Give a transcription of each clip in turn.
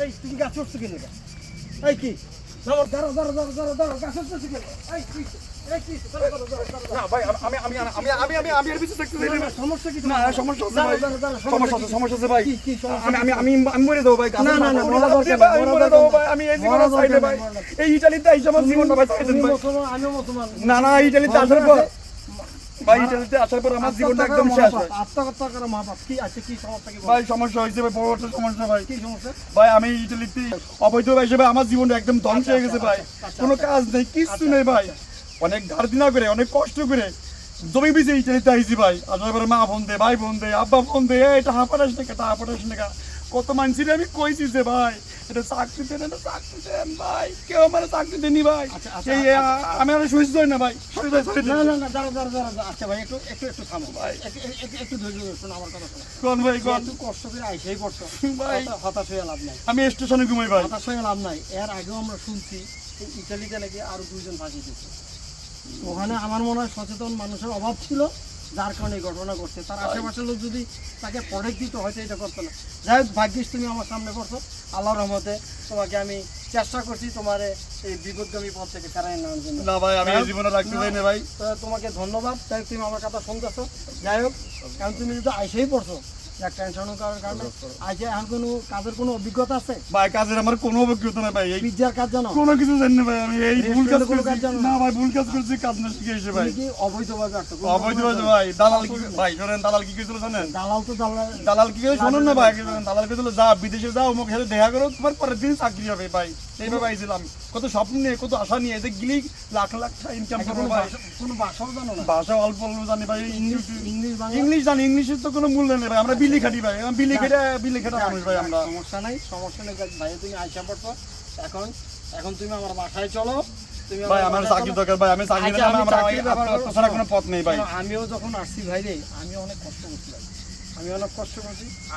এই তুমি গাছ উঠছো কেন? এই কি দাঁড়া গাছ উঠছো কেন? এই কি না ভাই আমি এর পিছনে থাকতে চাই না। সমস্যা কি? না সমস্যা আছে ভাই, সমস্যা আছে ভাই। কি আমি মরে দেবো ভাই। না মরা দরকার ভাই, আমি মরে দেবো ভাই। আমি এই জীবনে চাই না ভাই। এই ইটালিতে আইসা আমার জীবনটা ভাই চাই দেন ভাই। আমিও মুসলমান। না ইটালিতে আসার পর ভাই, ইটালিতে আসার পর আমার জীবনটা একদম শেষ ভাই। আত্মহত্যা করা মা বাপ কি আছে? কি সমস্যা কি? ভাই সমস্যা হয়েছে ভাই, বড় একটা সমস্যা ভাই। কি সমস্যা? ভাই আমি ইটালিতে অবৈধ হিসেবে আমার জীবনটা একদম ধ্বংস হয়ে গেছে ভাই। কোনো কাজ নেই, কিছু নেই ভাই। অনেক ধার দিনা করে, অনেক কষ্ট করে জমি বিজে ইটালিতে আইছি ভাই। আসার পরে মা ফোন দে, ভাই ফোন দে, আব্বা ফোন দে, এটা হাঁপাটাস টাকা কত মানুষের আমি কইছি যে ভাই এটা চাকরি দেন, এটা চাকরি দেন ভাই। কেউ আমার চাকরি দেনি ভাই। আমি আর সহ্য হই না ভাই। না দাঁড়া। আচ্ছা ভাই একটু থামো ভাই, একটু ধৈর্য ধরো, শোনো আমার কথা শোনো। কোন ভাই কোন? একটু কষ্ট করে আইসাই পড়ছো ভাই। হতাশ হয়ে লাভ নাই। আমি স্টেশনে ঘুমাই ভাই। হতাশ হয়ে লাভ নাই। এর আগেও আমরা শুনছি এই ইটালিতে নাকি আরো 2 জন ফাঁসি দিচ্ছে। ওখানে আমার মনে হয় সচেতন মানুষের অভাব ছিল, যার কারণে এই ঘটনা ঘটছে। তার আশেপাশের লোক যদি তাকে প্রোটেক্ট দিত হয়তো এটা করতো না। যাই হোক, ভাগ্যিস তুমি আমার সামনে করছো। আল্লাহর রহমতে তোমাকে আমি চেষ্টা করছি তোমার এই বিপদগামী পথ থেকে ফেরাই নেওয়ার জন্য। না ভাই, আমি এই জীবনে রাখতে চাই না ভাই। তো তোমাকে ধন্যবাদ। যাই হোক, তুমি আমার কথা শুনতেছো। যাই হোক, কারণ তুমি যদি আইসেই পড়ছো, এক টেনশন করার কারণে আইসে এখন কোনো কাজের কোনো অভিজ্ঞতা আছে? ভাই কাজের আমার কোনো অভিজ্ঞতা নাই ভাই। এই পিজ্জার কাজ জানো? কোনো কিছু জানি না ভাই। আমি এই ভুল কাজ কোনো কাজ করছি। জানো না ভাই, ভুল কাজ করছি, কাজ না শিখে এসে ভাই। তুমি কি অবৈধভাবে আসছো? অবৈধভাবে ভাই। দালাল কি ভাই শোনেন, দালাল কি কইছিল জানেন? দালাল তো দালাল কি কইছিল শোনেন না ভাই। দালাল কইছিল যা বিদেশে যাও, মুখ হেলে দেখা করো, তোমার পরের দিন চাকরি হবে ভাই। এইভাবে আইছিলাম কত স্বপ্ন নিয়ে, কত আশা নিয়ে, এতে গিলি লাখ টাকা ইনকাম করবো ভাই। কোনো ভাষাও জানো না? ভাষা অল্প জানি ভাই। ইংলিশ ইংলিশ জানি, ইংলিশের তো কোনো মূল্য নেই ভাই। আমরা বিলি খাটি ভাই, বিলি খেটা মানুষ ভাই আমরা। সমস্যা নাই ভাই। তুমি আইসা পড়ছো এখন তুমি আমার বাসায় চলো। তুমি ভাই আমার চাকরি দরকার ভাই। আমি চাকরি না, আমরা আত্মহত্যা কোনো পথ নেই ভাই। আমিও যখন আসছি ভাই রে, আমি অনেক কষ্ট করছি ভাই।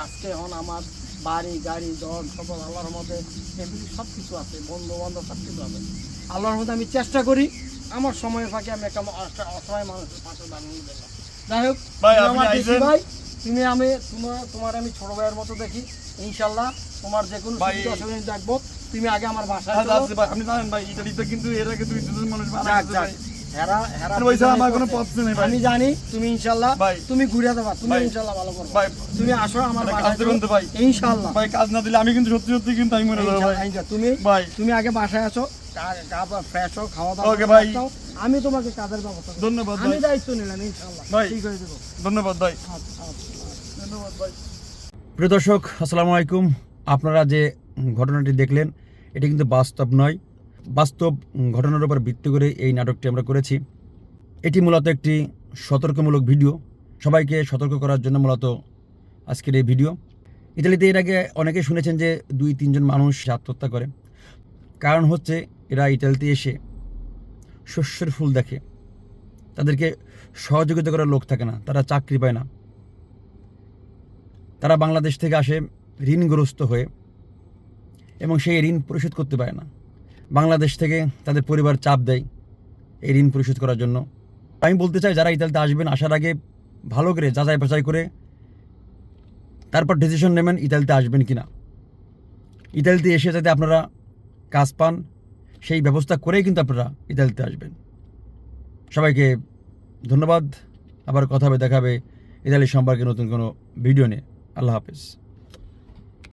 আজকে এখন আমার বাড়ি গাড়ি জন সকল আল্লাহর মধ্যে এমনি সব কিছু আছে, বন্ধু বান্ধব সব কিছু আছে। আল্লাহর মধ্যে আমি চেষ্টা করি আমার সময়ের ফাঁকে আমি একটা অসহায় মানুষের পাশে দাঁড়িয়ে দিলাম। যাই হোক ভাই, তুমি আপনি আমার আইছেন। দেখি ভাই, তোমার আমি ছোট ভাইয়ের মতো দেখি। ইনশাল্লাহ তোমার যে কোনো ভাই, সুবিধা অসুবিধা দেখবো। তুমি আগে আমার বাসায় চলো। ভাই আপনি জানেন ভাই, ইটালিতে কিন্তু এর আগে 2-3 মানুষ মারা যাক, গেছে যাক। ভাই। হেরা ওইসব আমার কোনো পথ নেই ভাই। আমি জানি তুমি ইনশাল্লাহ ভাই। তুমি ঘুরে দেবা, তুমি ভাই। ইনশাল্লাহ ভালো করবে ভাই তুমি আসো আমার একটা কাজ বাসায় দেবেন তো ভাই। ইনশাল্লাহ। ভাই কাজ না দিলে আমি কিন্তু সত্যি কিন্তু আমি মরে যাবো ভাই। তুমি ভাই। তুমি আগে বাসায় আসো, ফ্রেশ হো, খাওয়া ওকে ভাই। দাওয়া আমি তোমাকে কাজের ব্যবস্থা করব। ধন্যবাদ আমি ভাই। দায়িত্ব নিলাম ইনশাল্লাহ। ভাই। ঠিক হয়ে দেবো। ধন্যবাদ ভাই। আচ্ছা। ধন্যবাদ ভাই। প্রিয় দর্শক, আসসালামু আলাইকুম। আপনারা যে ঘটনাটি দেখলেন এটি কিন্তু বাস্তব নয়। বাস্তব ঘটনার উপর ভিত্তি করে এই নাটকটি আমরা করেছি। এটি মূলত একটি সতর্কমূলক ভিডিও, সবাইকে সতর্ক করার জন্য মূলত আজকের এই ভিডিও। ইতালিতে এর আগে অনেকে শুনেছেন যে 2-3 জন মানুষ আত্মহত্যা করে। কারণ হচ্ছে এরা ইতালিতে এসে শস্যের ফুল দেখে, তাদেরকে সহযোগিতা করার লোক থাকে না, তারা চাকরি পায় না, তারা বাংলাদেশ থেকে আসে ঋণগ্রস্ত হয়ে এবং সেই ঋণ পরিশোধ করতে পারে না। বাংলাদেশ থেকে তাদের পরিবার চাপ দেয় এই ঋণ পরিশোধ করার জন্য। আমি বলতে চাই, যারা ইতালিতে আসবেন, আসার আগে ভালো করে যাচাই বাছাই করে তারপর ডিসিশন নেবেন ইতালিতে আসবেন কি না। ইতালিতে এসে যাতে আপনারা কাজ পান সেই ব্যবস্থা করেই কিন্তু আপনারা ইতালিতে আসবেন। সবাইকে ধন্যবাদ। আবার কথা হবে, দেখাবে ইতালি সম্পর্কে নতুন কোনো ভিডিও নিয়ে। আল্লাহ হাফেজ।